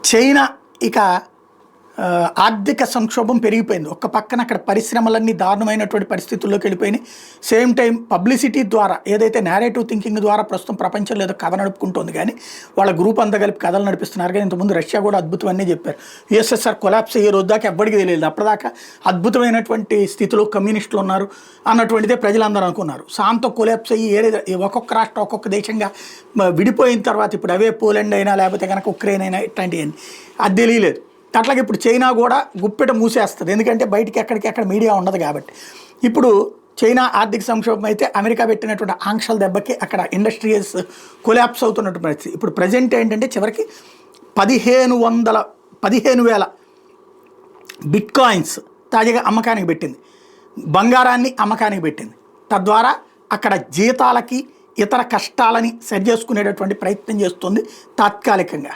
China ఇక ఆర్థిక సంక్షోభం పెరిగిపోయింది. ఒక్క పక్కన అక్కడ పరిశ్రమలన్నీ దారుణమైనటువంటి పరిస్థితుల్లోకి వెళ్ళిపోయినాయి. సేమ్ టైం పబ్లిసిటీ ద్వారా ఏదైతే నేరేటివ్ థింకింగ్ ద్వారా ప్రస్తుతం ప్రపంచంలో ఏదో కథ నడుపుకుంటుంది, కానీ వాళ్ళ గ్రూప్ అంతా కలిపి కథలు నడిపిస్తున్నారు. కానీ ఇంతకుముందు రష్యా కూడా అద్భుతమన్నీ చెప్పారు. యుఎస్ఎస్ఆర్ కొలాప్స్ అయ్యే రోజు దాకా ఎవ్వడికి తెలియదు. అప్పటిదాకా అద్భుతమైనటువంటి స్థితిలో కమ్యూనిస్టులు ఉన్నారు అన్నటువంటిదే ప్రజలందరూ అనుకున్నారు. సాంతో కొలాప్స్ అయ్యి ఒక్కొక్క రాష్ట్రం ఒక్కొక్క దేశంగా విడిపోయిన తర్వాత ఇప్పుడు అవే పోలాండ్ అయినా లేకపోతే కనుక ఉక్రెయిన్ అయినా ఇట్లాంటివన్నీ అది తెలియలేదు. అట్లాగే ఇప్పుడు చైనా కూడా గుప్పెట మూసేస్తుంది, ఎందుకంటే బయటికి ఎక్కడికి మీడియా ఉండదు కాబట్టి. ఇప్పుడు చైనా ఆర్థిక సంక్షోభం అయితే అమెరికా పెట్టినటువంటి ఆంక్షల దెబ్బకి అక్కడ ఇండస్ట్రియల్స్ కొలాప్స్ అవుతున్నటువంటి పరిస్థితి. ఇప్పుడు ప్రజెంట్ ఏంటంటే చివరికి 15,000 బిట్కాయిన్స్ తాజాగా అమ్మకానికి పెట్టింది, బంగారాన్ని అమ్మకానికి పెట్టింది. తద్వారా అక్కడ జీతాలకి ఇతర కష్టాలని సరి చేసుకునేటటువంటి ప్రయత్నం చేస్తుంది తాత్కాలికంగా.